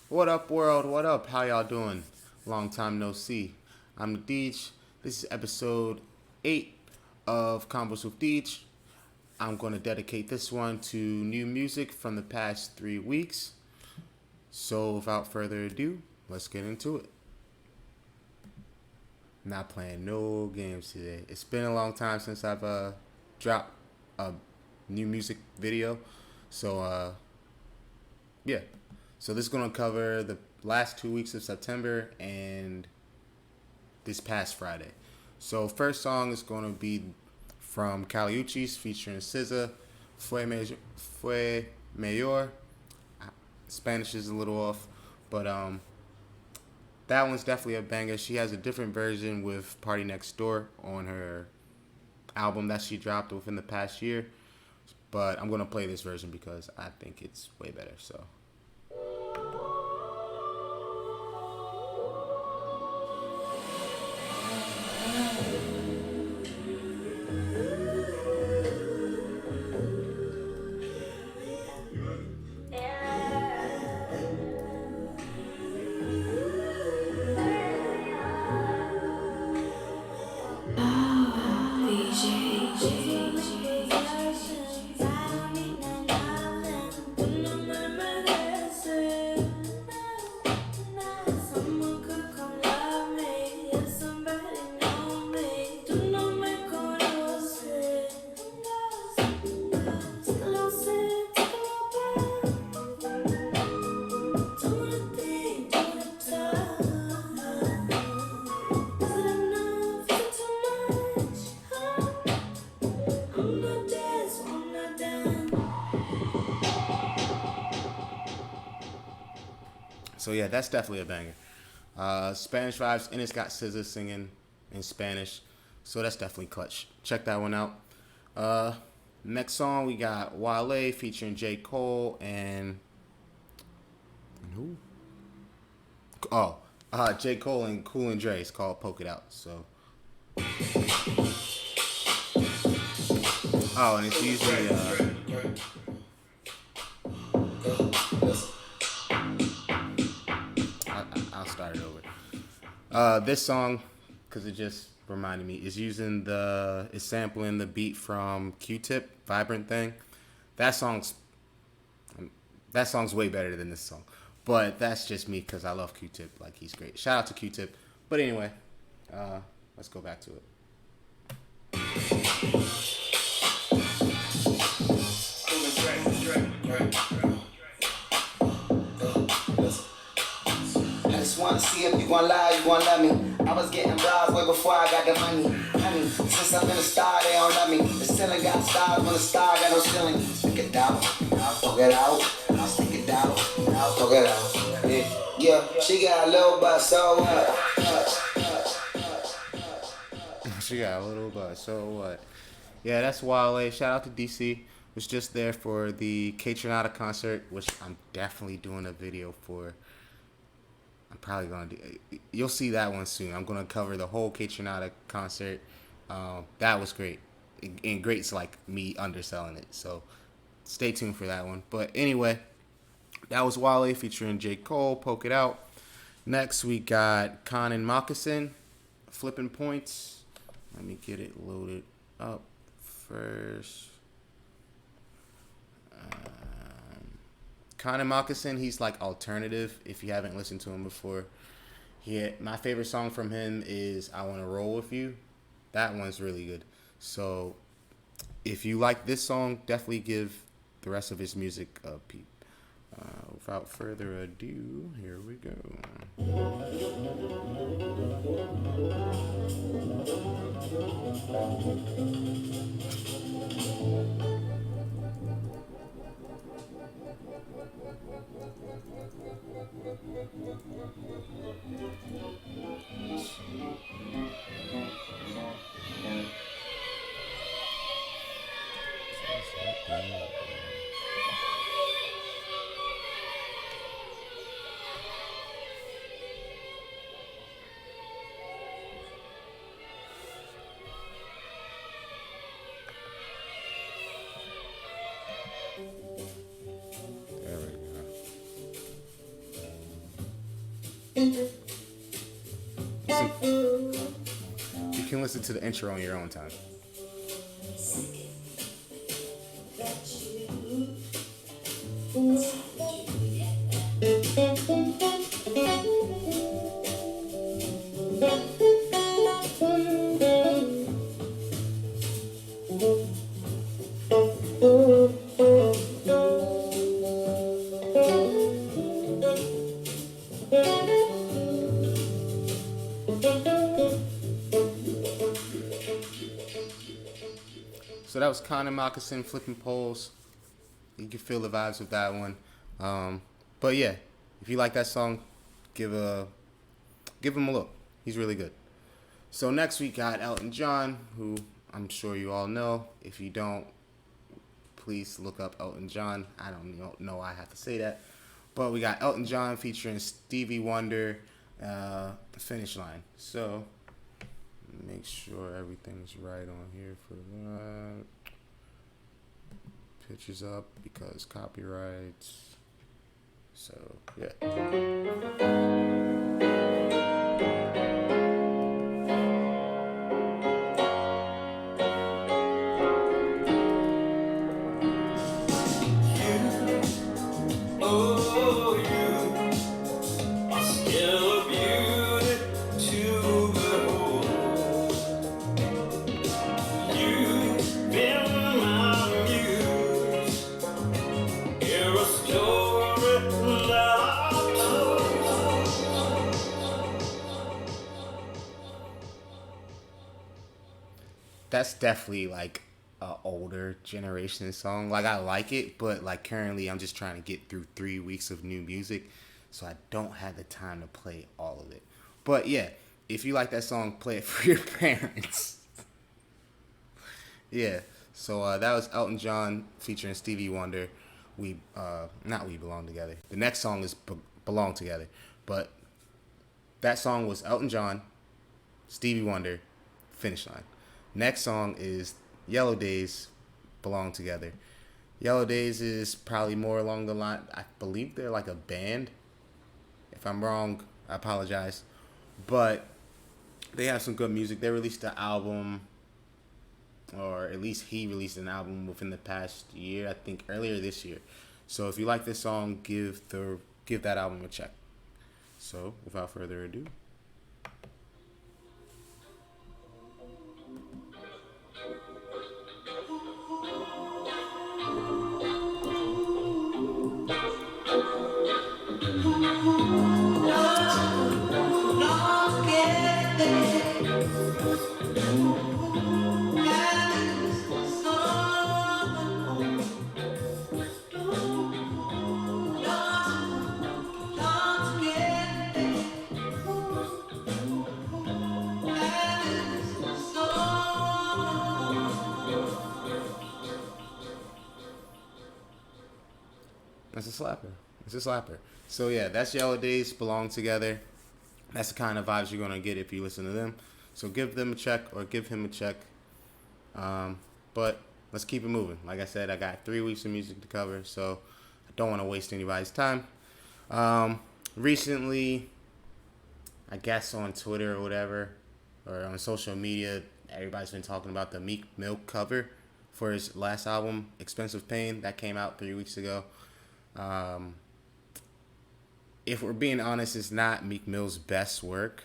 What up, world? What up? How y'all doing? Long time no see. I'm Deej. This is episode 8 of Convos with Deej. I'm going to dedicate this one to new music from the past 3 weeks. So, without further ado, let's get into it. Not playing no games today. It's been a long time since I've dropped a new music video. So, yeah. So this is going to cover the last 2 weeks of September and this past Friday. So first song is going to be from Caliuchis featuring SZA, Fue Mayor. Spanish is a little off, but that one's definitely a banger. She has a different version with Party Next Door on her album that she dropped within the past year. But I'm going to play this version because I think it's way better. So. So yeah, that's definitely a banger. Spanish vibes, and it's got SZA singing in Spanish, so that's definitely clutch. Check that one out. Next song we got Wale featuring J. Cole and who? Oh, J. Cole and Cool and Dre. It's called "Poke It Out." So, oh, and it's usually I'll start it over. This song, because it just reminded me, is sampling the beat from Q-Tip, Vibrant Thing. That song's way better than this song. But that's just me because I love Q-Tip. Like, he's great. Shout out to Q-Tip. But anyway, let's go back to it. Want to see if you gon' lie, you gon' love me. I was getting bras way before I got the money. Honey, since I've been a star, they don't love me. The ceiling got stars when the star got no ceiling. Stick it out, poke it out, stick it out, poke it out. Yeah, she got a little butt, so what? She got a little butt, so what? Yeah, that's Wale. Shout out to DC. Was just there for the K-Tronada concert, which I'm definitely doing a video for. I'm probably gonna do. You'll see that one soon. I'm gonna cover the whole K-Tronada concert. That was great, and great's like me underselling it. So stay tuned for that one. But anyway, that was Wale featuring J. Cole. Poke It Out. Next we got Khan and Moccasin, Flipping Points. Let me get it loaded up first. Khan and Moccasin, he's like alternative if you haven't listened to him before. My favorite song from him is I Wanna Roll With You. That one's really good. So if you like this song, definitely give the rest of his music a peep. Without further ado, here we go. There we go. You can listen to the intro on your own time. So that was Connor Moccasin, Flipping Poles. You can feel the vibes of that one. But yeah, if you like that song, give him a look. He's really good. So next we got Elton John, who I'm sure you all know. If you don't, please look up Elton John. I don't know why I have to say that. But we got Elton John featuring Stevie Wonder, Finish Line. So make sure everything's right on here for that. Pictures up because copyrights. So yeah. That's definitely like a older generation song. Like I like it, but like currently I'm just trying to get through 3 weeks of new music, so I don't have the time to play all of it. But yeah, if you like that song, play it for your parents. Yeah. So that was Elton John featuring Stevie Wonder. We Belong Together. The next song is Belong Together, but that song was Elton John, Stevie Wonder, Finish Line. Next song is Yellow Days, Belong Together. Yellow Days is probably more along the line. I believe they're like a band. If I'm wrong, I apologize. But they have some good music. They released an album, or at least he released an album within the past year. I think earlier this year. So if you like this song, give that album a check. So without further ado. That's a slapper. It's a slapper. So yeah, that's Yellow Days, Belong Together. That's the kind of vibes you're gonna get if you listen to them. So give them a check or give him a check. But let's keep it moving. Like I said, I got 3 weeks of music to cover, so I don't want to waste anybody's time. Recently, I guess on Twitter or whatever, or on social media, everybody's been talking about the Meek Mill cover for his last album, Expensive Pain, that came out 3 weeks ago. If we're being honest, it's not Meek Mill's best work.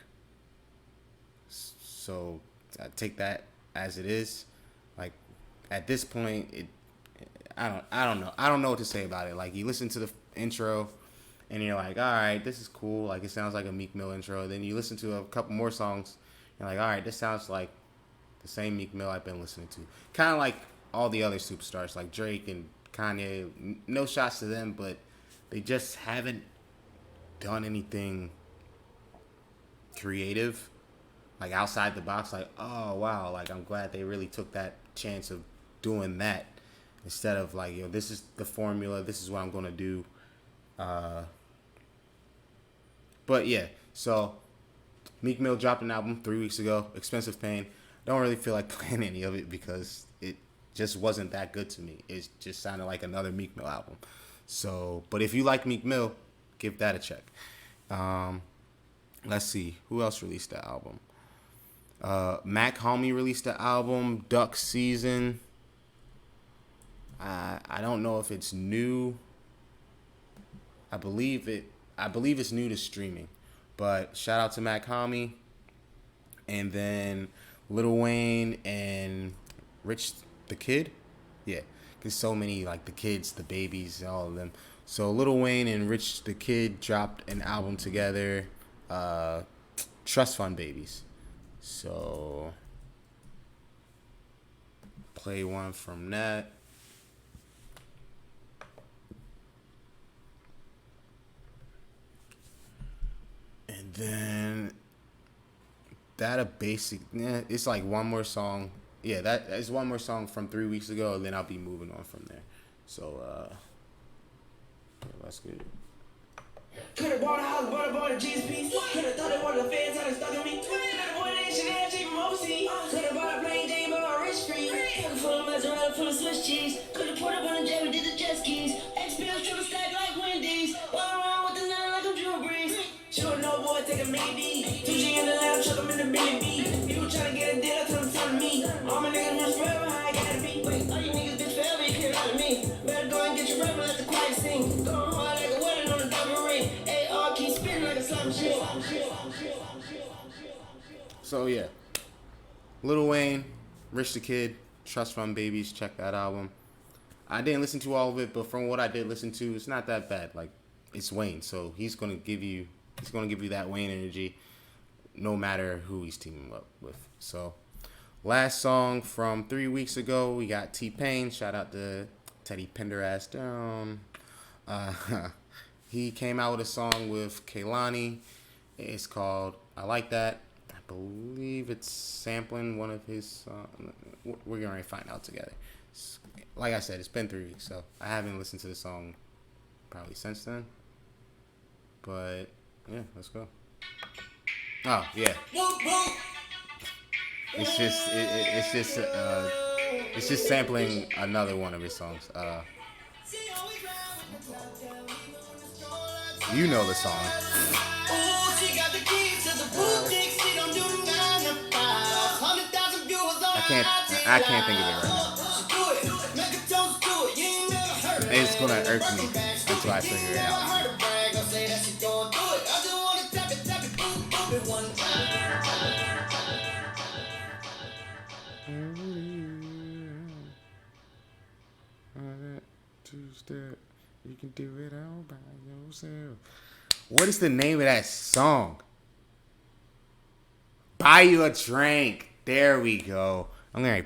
So I take that as it is. Like at this point, I don't know. I don't know what to say about it. Like you listen to the intro, and you're like, all right, this is cool. Like it sounds like a Meek Mill intro. Then you listen to a couple more songs, and you're like, all right, this sounds like the same Meek Mill I've been listening to. Kind of like all the other superstars, like Drake and Kanye. No shots to them, but they just haven't done anything creative, like outside the box. Like, oh wow, like I'm glad they really took that chance of doing that instead of like, yo, this is the formula, this is what I'm gonna do. But yeah, so Meek Mill dropped an album 3 weeks ago, Expensive Pain. Don't really feel like playing any of it because it just wasn't that good to me. It just sounded like another Meek Mill album. So, but if you like Meek Mill, give that a check. Let's see who else released the album. Mac Homie released the album Duck Season. I don't know if it's new. I believe it's new to streaming. But shout out to Mac Homie. And then Lil Wayne and Rich the Kid. Yeah. Because so many, like the kids, the babies, all of them. So Lil Wayne and Rich the Kid dropped an album together. Trust Fund Babies. So play one from that. And then that a basic, it's like one more song. Yeah, that is one more song from 3 weeks ago, and then I'll be moving on from there. So yeah, let's get it. Could've bought a house, bought a G's piece. Could've thought it was the feds, how they stuck on me. Could've bought that Chanel, cheap from overseas. Could've bought a plain Jane, bought a rich free. Could've full of mozzarella, full of Swiss cheese. Could've put up on the jet, we did the jet skis. X-Bills, triple stack like Wendy's. Walk around with the nine like I'm Drew Brees. Sure no boy, take a mini D. 2G in the lab, chuck 'em in the Billy B. People tryna get a deal, I tell them front of me. All my niggas run forever, how I gotta be. Wait, all you niggas bitch forever, you can't out of me. Better go and get your rapper, let the quiet sing. Go hard like a wedding on a diamond ring. AR keep spinning like a slot machine. So yeah, Lil Wayne, Rich the Kid, Trust Fund Babies. Check that album. I didn't listen to all of it, but from what I did listen to, it's not that bad. Like, it's Wayne, so he's gonna give you that Wayne energy, no matter who he's teaming up with. So, last song from 3 weeks ago, we got T-Pain. Shout out to Teddy Pendergrass down. He came out with a song with Kehlani. It's called I Like That. I believe it's sampling one of his songs. We're going to find out together. Like I said, it's been 3 weeks, so I haven't listened to the song probably since then. But, yeah, let's go. Oh, yeah. It's just sampling another one of his songs. You know the song. I can't think of it right now. It's gonna irk me until I figure it out. You can do it all by yourself. What is the name of that song? Buy You a Drink. There we go. I'm gonna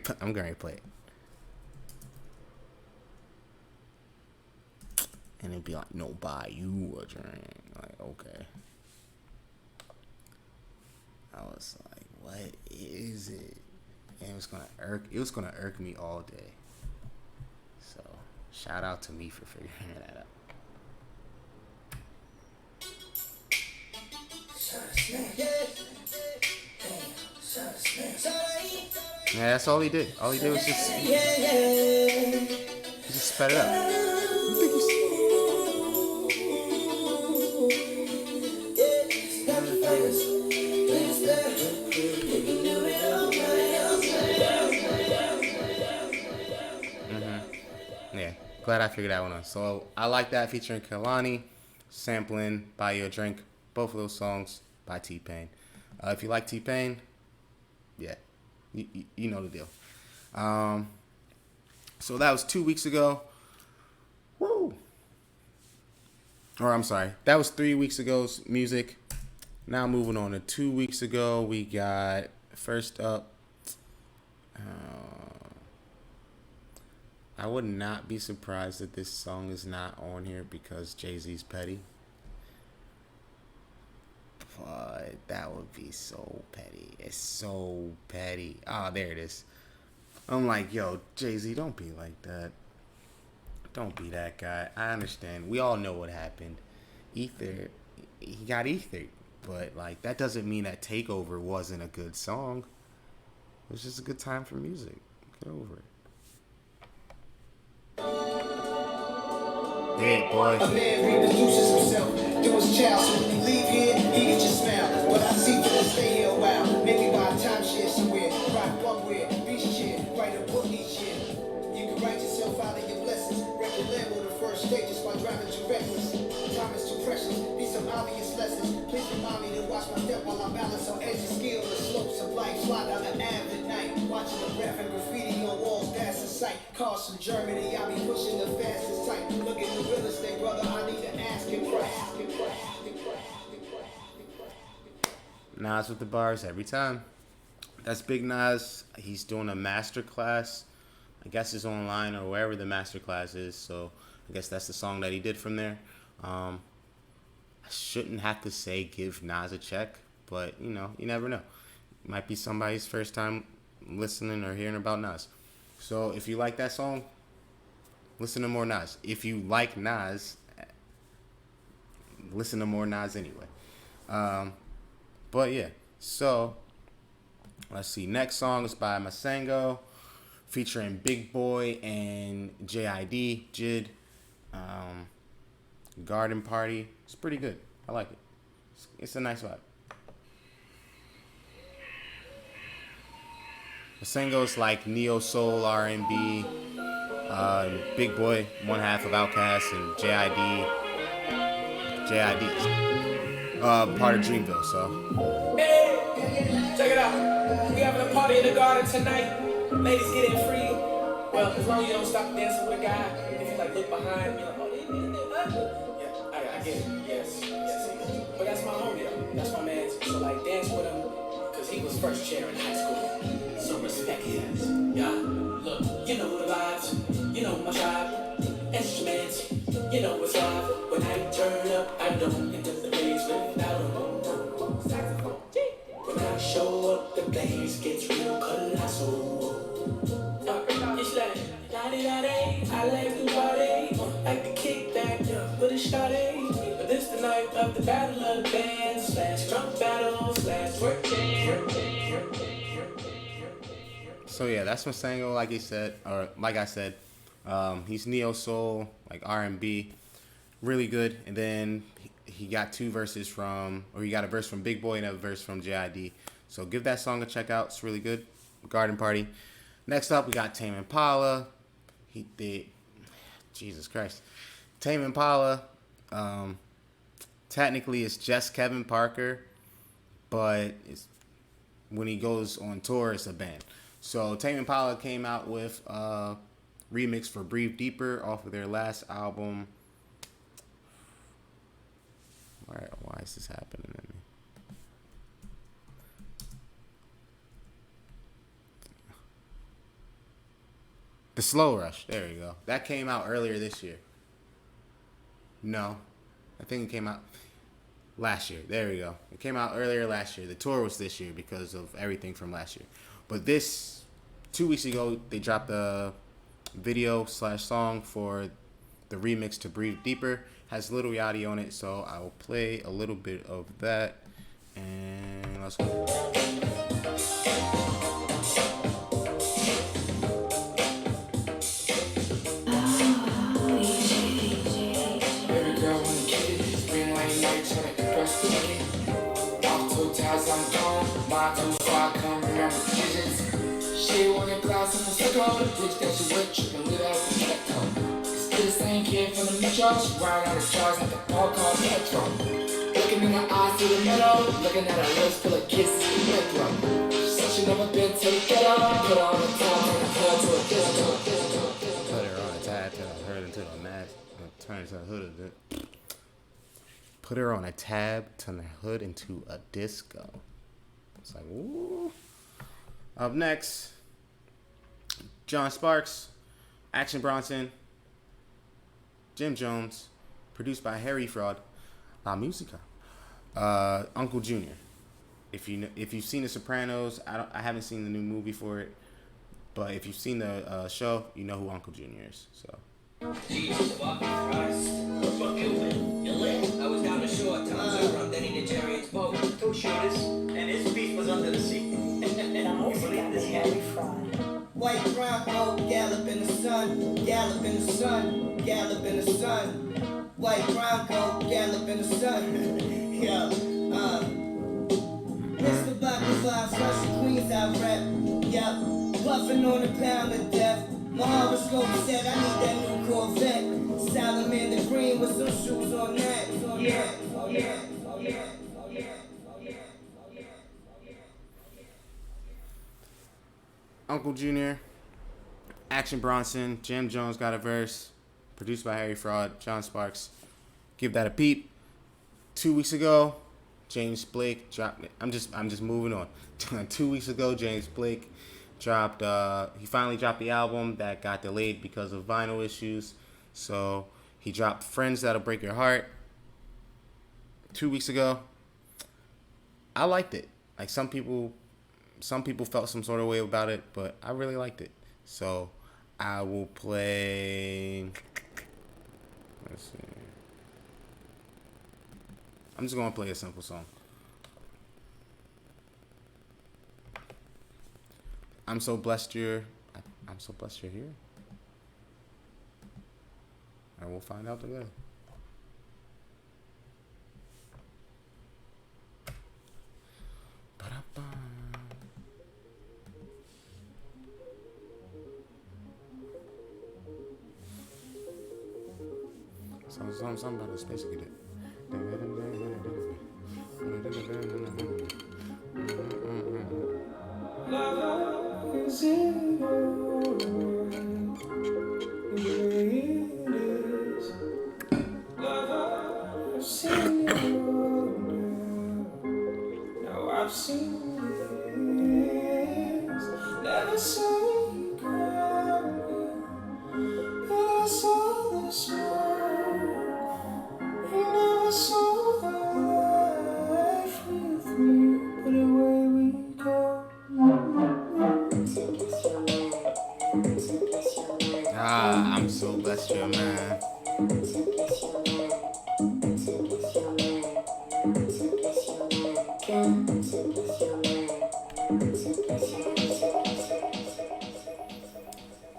play it. And it'd be like, no, buy you a drink. Like, okay. I was like, what is it? And it was gonna irk me all day. So shout out to me for figuring that out. Yeah, that's all he did. All he did was just sped it up. You think he's... Yeah, glad I figured that one out. So I Like That featuring Kehlani, sampling Buy You a Drink. Both of those songs by T-Pain. If you like T-Pain, yeah, you know the deal. So that was 2 weeks ago. Woo! Or I'm sorry, that was 3 weeks ago's music. Now moving on to 2 weeks ago, we got first up. I would not be surprised if this song is not on here because Jay-Z's petty. But that would be so petty. It's so petty. Oh, there it is. I'm like, yo, Jay-Z, don't be like that. Don't be that guy. I understand. We all know what happened. He got ethered. But, like, that doesn't mean that Takeover wasn't a good song. It was just a good time for music. Get over it. Yeah, boy. A man reproduces himself through his child, so when you leave here, he gets your smile. stay here a while. Maybe buy a timeshare somewhere. Ride bumware, beach chair, write a book each year. You can write yourself out of your blessings. Record label the first stages while driving too reckless. Time is too precious. Be some obvious lessons. Please remind me to watch my step while I balance on edgy skill. The slopes of life, fly down the Ave at night. Watching the graphic graffiti on walls, that's a sight. Cars from Germany, I be pushing the fastest type. Look at the real estate, brother, I need to ask him price. Nas with the bars every time. That's Big Nas. He's doing a master class. I guess it's online or wherever the master class is. So I guess that's the song that he did from there. I shouldn't have to say give Nas a check, but you know, you never know. It might be somebody's first time listening or hearing about Nas. So if you like that song, listen to more Nas. If you like Nas, listen to more Nas anyway. But yeah, so let's see. Next song is by Masengo, featuring Big Boy and JID. Garden Party. It's pretty good. I like it. It's a nice vibe. Masengo's like neo soul R&B. Big Boy, one half of Outkast, and JID part of Dreamville. So Hey, check it out. We having a party in the garden tonight. Ladies get in free. Well, as long as you don't stop dancing with a guy. If you like look behind, you're like, oh, yeah, I get it. Yes. But that's my homie though. That's my man. So like dance with him, cause he was first chair in high school. So respect him. Yeah. Look, you know the vibes. You know my tribe. Instruments. You know what's live. When I turn up, I don't enter the place without a saxophone. When I show up, the place gets real colossal. It's like, la-di-da-day, I like the party, like the kickback, with a shawty. But this the night of the battle of the bands, / drunk battle, / work jam. So yeah, that's Masengo, like I said, he's neo soul, like R&B, really good. And then he got he got a verse from Big Boy and a verse from JID. So give that song a check out. It's really good. Garden Party. Next up, we got Tame Impala. He did, Jesus Christ, Tame Impala. Technically, it's just Kevin Parker, but when he goes on tour, it's a band. So Tame Impala came out with a remix for Breathe Deeper off of their last album. Why is this happening to me? The Slow Rush. There you go. That came out earlier this year. No. I think it came out last year. There we go. It came out earlier last year. The tour was this year because of everything from last year. But 2 weeks ago, they dropped a video / song for the remix to Breathe Deeper. Has Lil Yachty on it, so I will play a little bit of that. And let's go. I'm gone, my too far, come remember digits. She wanted glass in the circle, the bitch that she with, tripping without the electro. Still the same kid from the metro, she riding on the jars like a ball called Metro. Looking in her eyes through the middle, looking at her lips full of kisses in the throat. She said she never been to the ghetto, put her on the top, turn her hood to a disco. Put her on a tab, turn her hood into a match, turn her hood into Put her on a tab, turn her hood into a disco. It's like, ooh. Up next, John Sparks, Action Bronson, Jim Jones, produced by Harry Fraud, La Musica, Uncle Junior. If you've seen The Sopranos, I haven't seen the new movie for it, but if you've seen the show, you know who Uncle Junior is. So. Jesus fucking Christ. Fuck you, man. You're lit. I was down the shore telling Zura I'm Denny Nigerian's boat. Two shooters, and his beef was under the seat. Now, you believe this Harry Fraud. White Bronco, gallop in the sun, gallop in the sun, gallop in the sun. White Bronco, gallop in the sun. Yo, Mr. 5, special queens I rep. Yup, puffin' on a pound of death. My horoscope said I need that new Corvette. Salamander green with some shoes on that. Yeah. Uncle Jr., Action Bronson, Jim Jones got a verse, produced by Harry Fraud, John Sparks. Give that a peep. 2 weeks ago, James Blake dropped it. I'm just moving on. 2 weeks ago, James Blake dropped. He finally dropped the album that got delayed because of vinyl issues. So he dropped "Friends That'll Break Your Heart" 2 weeks ago. I liked it. Like some people felt some sort of way about it, but I really liked it. So I will play. Let's see. I'm just gonna play a simple song. I'm so blessed you're here. And we'll find out together. Ba-da-ba. Something about the space to get it. Is it all the way it is? I've seen it all now. Now I've seen this. Never saw you crying, but I saw the smoke. You never saw the life with me, but away we go. I'm so blessed you're a man.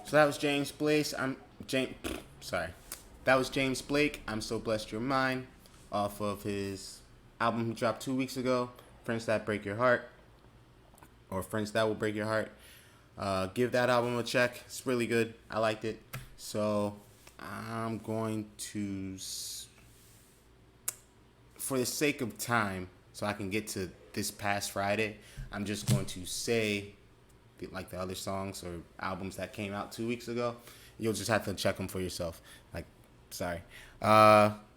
So that was James Blake. That was James Blake. I'm so blessed you're mine, off of his album he dropped 2 weeks ago, "Friends That Break Your Heart," or "Friends That Will Break Your Heart." Give that album a check. It's really good. I liked it. So I'm going to, for the sake of time, so I can get to this past Friday, I'm just going to say, like the other songs or albums that came out 2 weeks ago, you'll just have to check them for yourself. Sorry.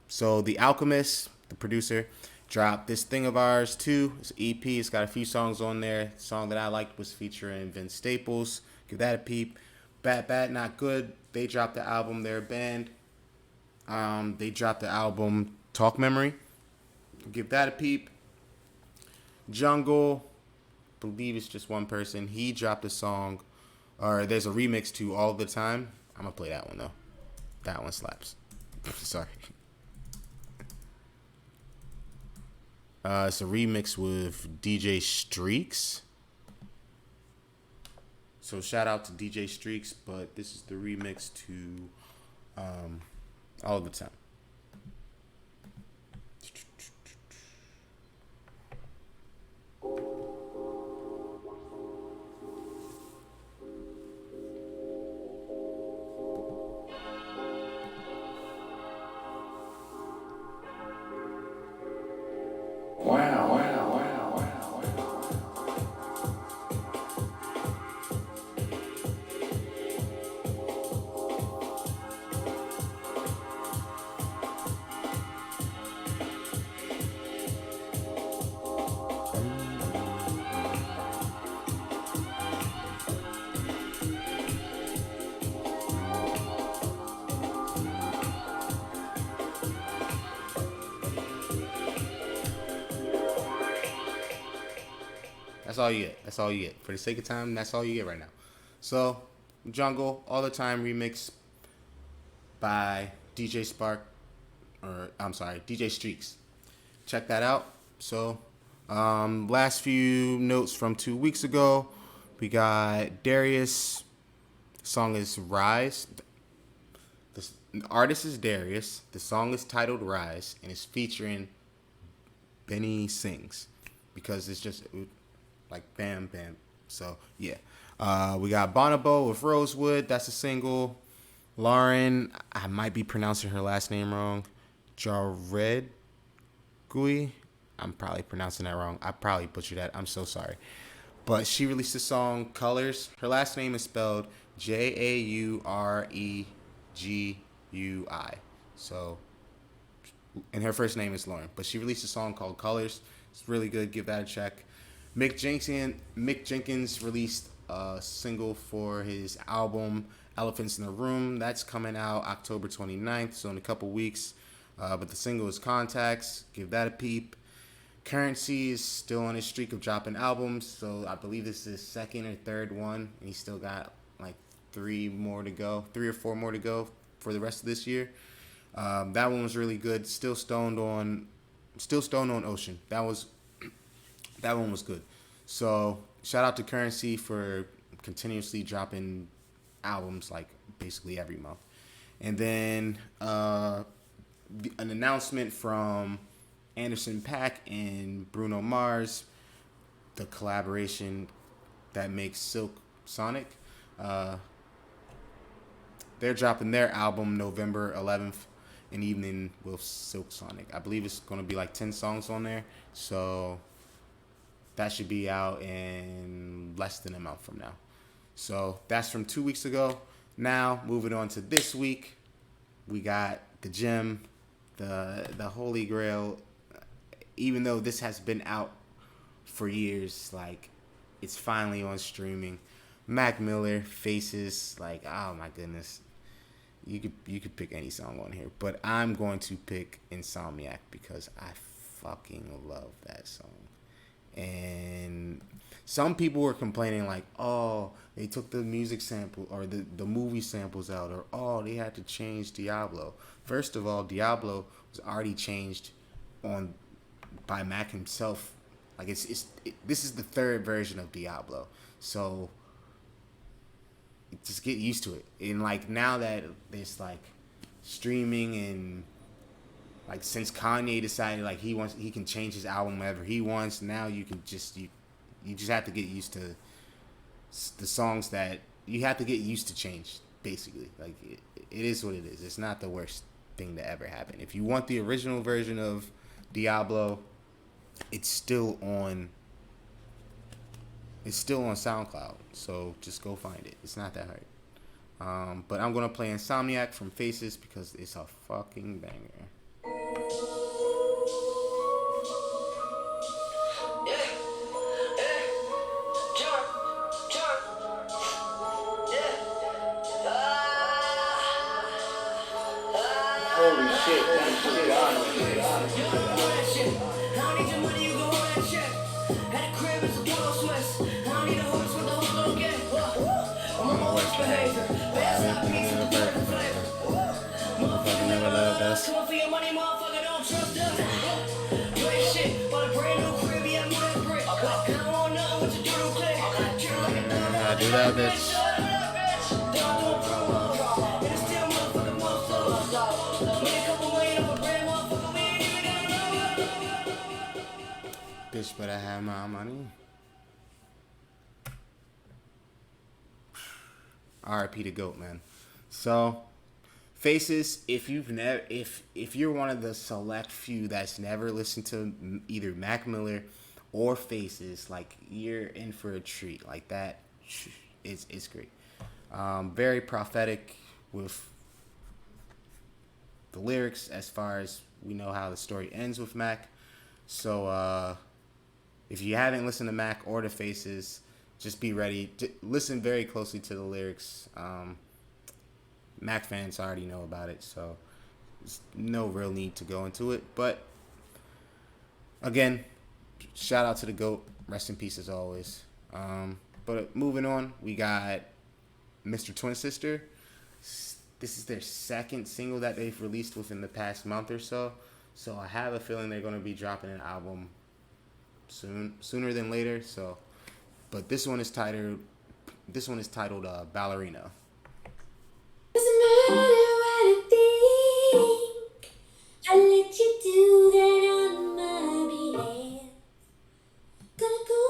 So The Alchemist, the producer, dropped This Thing of Ours 2. It's an EP. It's got a few songs on there. The song that I liked was featuring Vince Staples. Give that a peep. Bad Not Good. They dropped the album. They're a band. They dropped the album Talk Memory. Give that a peep. Jungle, believe it's just one person. He dropped a song, or there's a remix to All the Time. I'm gonna play that one though. That one slaps. Sorry. It's a remix with DJ Streaks. So shout out to DJ Streaks, but this is the remix to All the Time. That's all you get. That's all you get. For the sake of time, that's all you get right now. So, Jungle, All the Time remix by DJ DJ Streaks. Check that out. So, last few notes from 2 weeks ago. We got Darius. The song is Rise. The artist is Darius. The song is titled Rise, and it's featuring Benny Sings, because it's just like bam, bam. So yeah, we got Bonobo with Rosewood. That's a single. Lauren, I might be pronouncing her last name wrong. Jared Gui. I'm probably pronouncing that wrong. I probably butchered that. I'm so sorry. But she released the song Colors. Her last name is spelled Jauregui. So, and her first name is Lauren. But she released a song called Colors. It's really good. Give that a check. Mick Jenkins released a single for his album Elephants in the Room. That's coming out October 29th, so in a couple weeks. But the single is Contacts. Give that a peep. Currency is still on his streak of dropping albums, so I believe this is his second or third one, and he's still got like 3 or 4 more to go for the rest of this year. That one was really good. Still stoned on Ocean. That one was good. So shout out to Currency for continuously dropping albums like basically every month. And then an announcement from Anderson .Paak and Bruno Mars, the collaboration that makes Silk Sonic. They're dropping their album November 11th, an evening with Silk Sonic. I believe it's going to be like 10 songs on there. So that should be out in less than a month from now. So that's from 2 weeks ago. Now, moving on to this week, we got the gem, the Holy Grail. Even though this has been out for years, like, it's finally on streaming. Mac Miller, Faces, like, oh my goodness. You could pick any song on here, but I'm going to pick Insomniac because I fucking love that song. And some people were complaining like, oh, they took the music sample or the movie samples out, or oh, they had to change Diablo. First of all, Diablo was already changed by Mac himself. Like this is the third version of Diablo. So just get used to it. And like now that there's like streaming and like since Kanye decided like he can change his album whenever he wants, now you can just you just have to get used to the songs that you have to get used to change, basically. Like it is what it is. It's not the worst thing to ever happen. If you want the original version of Diablo, it's still on SoundCloud, so just go find it. It's not that hard. But I'm gonna play Insomniac from Faces because it's a fucking banger. Holy shit, that's shit on it. Motherfucker never loved us. I do that, bitch. Bitch, but I have my money. R.I.P. to GOAT, man. So, Faces, if you're one of the select few that's never listened to either Mac Miller or Faces, like, you're in for a treat. Like, that, it's great. Very prophetic with the lyrics as far as we know how the story ends with Mac. So, if you haven't listened to Mac or to Faces, just be ready to listen very closely to the lyrics. Mac fans already know about it, so there's no real need to go into it. But again, shout out to the GOAT. Rest in peace as always. But moving on, we got Mr. Twin Sister. This is their second single that they've released within the past month or so. So I have a feeling they're going to be dropping an album sooner than later. So, but this one is titled Ballerina. Doesn't matter what I think, I let you do that on my behalf. Gonna go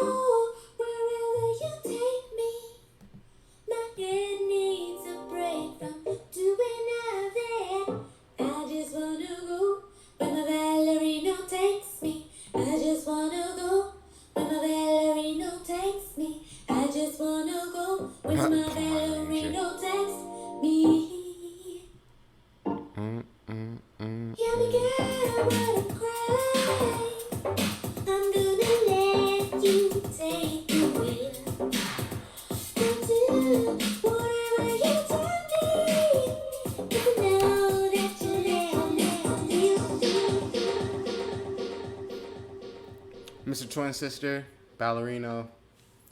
Mr. Twin Sister, Ballerino.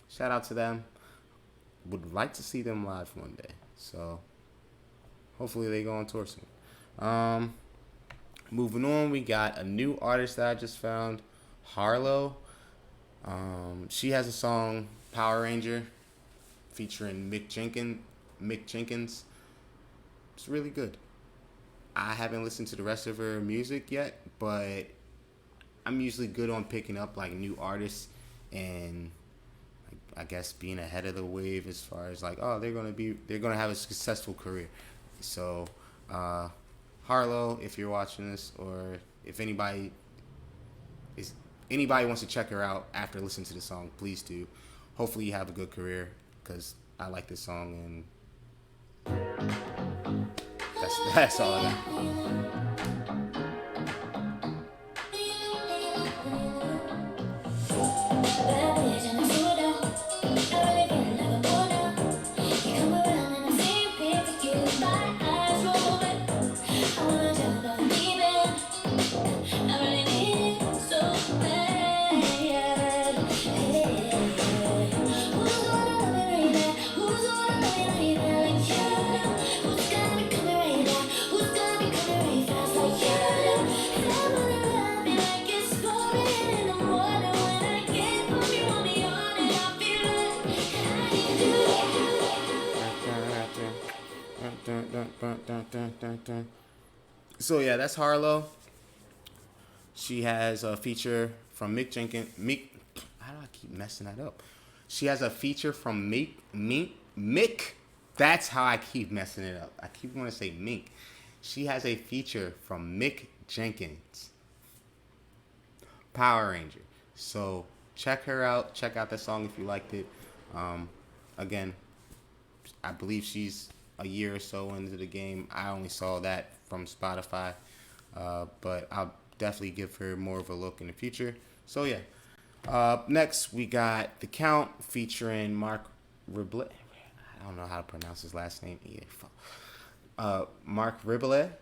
Shout out to them. Would like to see them live one day. So hopefully they go on tour soon. Moving on, we got a new artist that I just found, Harlow. She has a song, Power Ranger, featuring Mick Jenkins. It's really good. I haven't listened to the rest of her music yet, but I'm usually good on picking up like new artists and I guess being ahead of the wave as far as like, oh, they're gonna have a successful career. So Harlow, if you're watching this, or if anybody wants to check her out after listening to the song, please do. Hopefully you have a good career, because I like this song, and that's all I got. So yeah, that's Harlow. She has a feature from Mick Jenkins. How do I keep messing that up? She has a feature from Mick. That's how I keep messing it up. I keep wanting to say Mink. She has a feature from Mick Jenkins, Power Ranger. So check her out. Check out the song if you liked it. Again, I believe she's a year or so into the game. I only saw that from Spotify, but I'll definitely give her more of a look in the future. So yeah. Next we got The Count featuring Mark Riblet. I don't know how to pronounce his last name. Mark Riblet.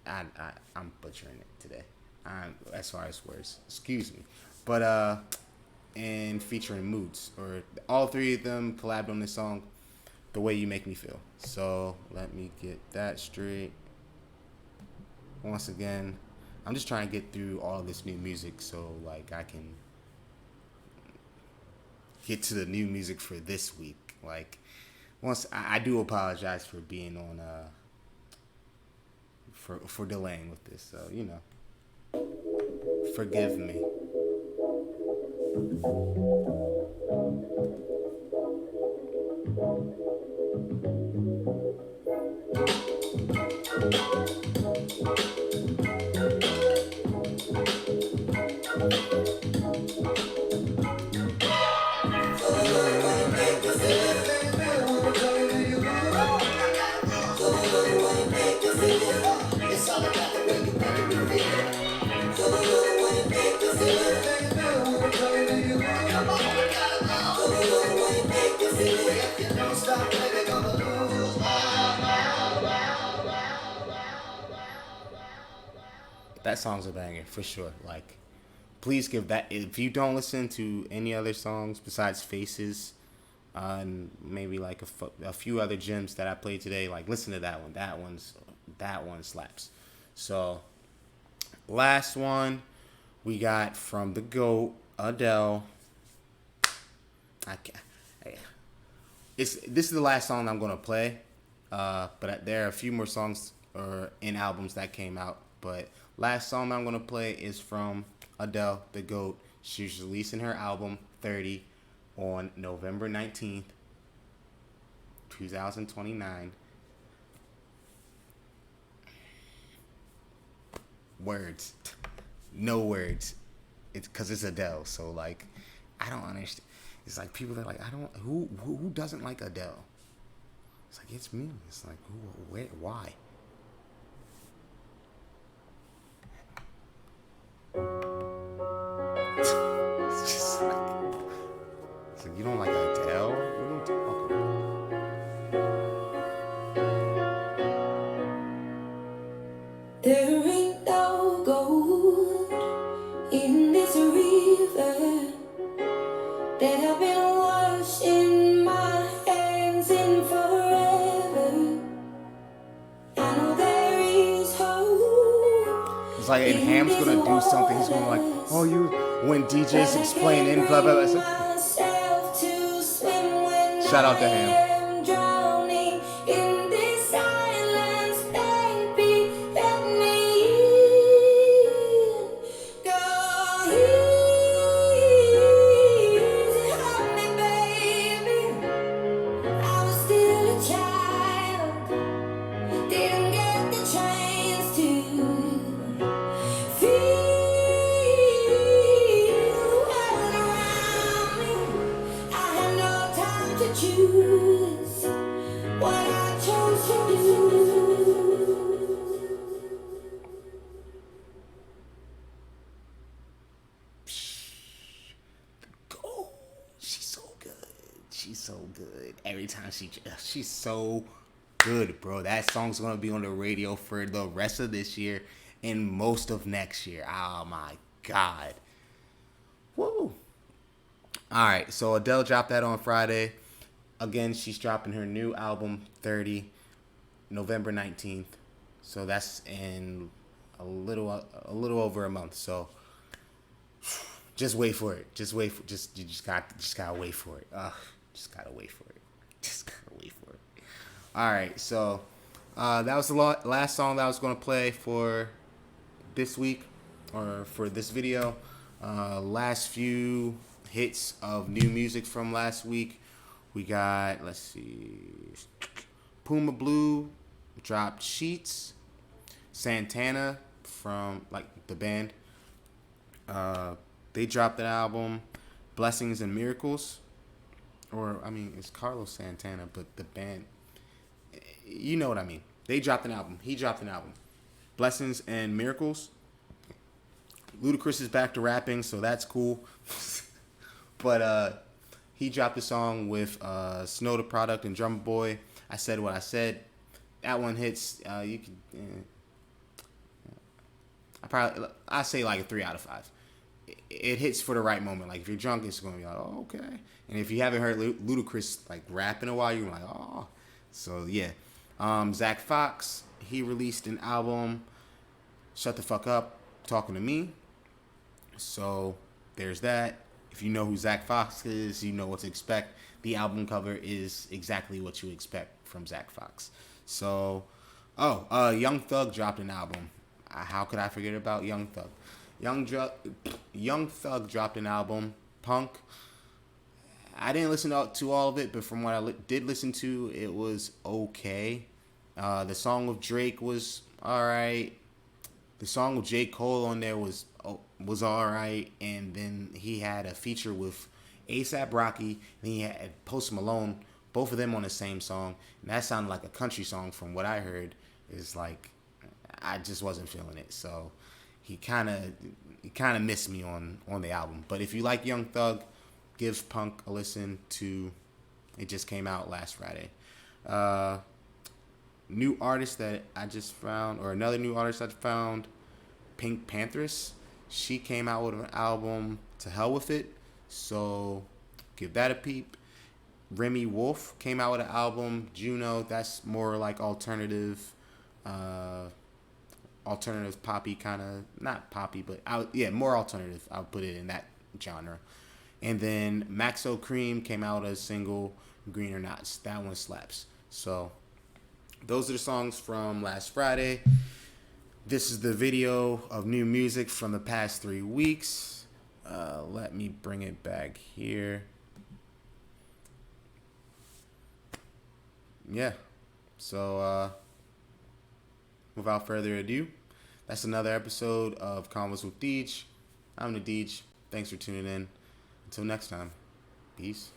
I'm butchering it today. As far as words, excuse me. But and featuring Moods, or all three of them collabed on this song, The Way You Make Me Feel. So let me get that straight. Once again, I'm just trying to get through all this new music so like I can get to the new music for this week. Like, once I do apologize for being on for delaying with this, so you know, forgive me. That song's a banger for sure. Like, please give that. If you don't listen to any other songs besides Faces, and maybe like a few other gems that I played today, like listen to that one. That one slaps. So, last one we got from the GOAT, Adele. This is the last song I'm gonna play, but there are a few more songs or in albums that came out. But last song I'm gonna play is from Adele, the GOAT. She's releasing her album 30 on November 19th, 2029. Words, no words. It's because it's Adele. So like, I don't understand. It's like people that are like, who doesn't like Adele? It's like, it's me. It's like, who, where, why? It's just like, it's like, you don't like Adele? What are you talking There ain't no gold in this arena. It's like, and Ham's gonna do something. He's gonna like, oh, you, when DJ's explaining, blah, blah, blah. So, shout out to Ham. Choose what I chose to do. Go. She's so good. She's so good. Every time she's so good, bro. That song's gonna be on the radio for the rest of this year and most of next year. Oh my god. Woo. Alright, so Adele dropped that on Friday. Again, she's dropping her new album, 30, November 19th. So that's in a little over a month. So just wait for it. You just gotta wait for it. Just gotta wait for it. Just gotta wait for it. All right, so that was the last song that I was gonna play for this week or for this video. Last few hits of new music from last week. We got, let's see, Puma Blue dropped Sheets. Santana from, like, the band, they dropped an album, Blessings and Miracles. Or, I mean, it's Carlos Santana, but the band, you know what I mean. They dropped an album. He dropped an album. Blessings and Miracles. Ludacris is back to rapping, so that's cool. But, he dropped a song with Snow the Product and Drummer Boy. I Said What I Said. That one hits. You can. I say like a 3 out of 5. It hits for the right moment. Like if you're drunk, it's gonna be like, oh, okay. And if you haven't heard Ludacris like rap in a while, you're like, oh. So yeah. Zach Fox, he released an album, Shut the Fuck Up, Talking to Me. So there's that. If you know who Zach Fox is, you know what to expect. The album cover is exactly what you expect from Zach Fox. So, Young Thug dropped an album. How could I forget about Young Thug? Young Thug dropped an album, Punk. I didn't listen to all of it, but from what I did listen to, it was okay. The song with Drake was alright. The song with J. Cole on there was alright, and then he had a feature with A$AP Rocky, and he had Post Malone, both of them on the same song, and that sounded like a country song from what I heard. It's like, I just wasn't feeling it, so he kind of missed me on the album. But if you like Young Thug, give Punk a listen to, it just came out last Friday. New artist that I just found, or another new artist I found, Pink Panthers. She came out with an album, To Hell With It, so give that a peep. Remy Wolf came out with an album, Juno. That's more like alternative poppy kind of, not poppy, but more alternative. I'll put it in that genre. And then Maxo Cream came out as single, Green or Not. That one slaps. So those are the songs from last Friday. This is the video of new music from the past 3 weeks. Let me bring it back here. Yeah. So without further ado, that's another episode of Convos with Deej. I'm the Deej. Thanks for tuning in. Until next time. Peace.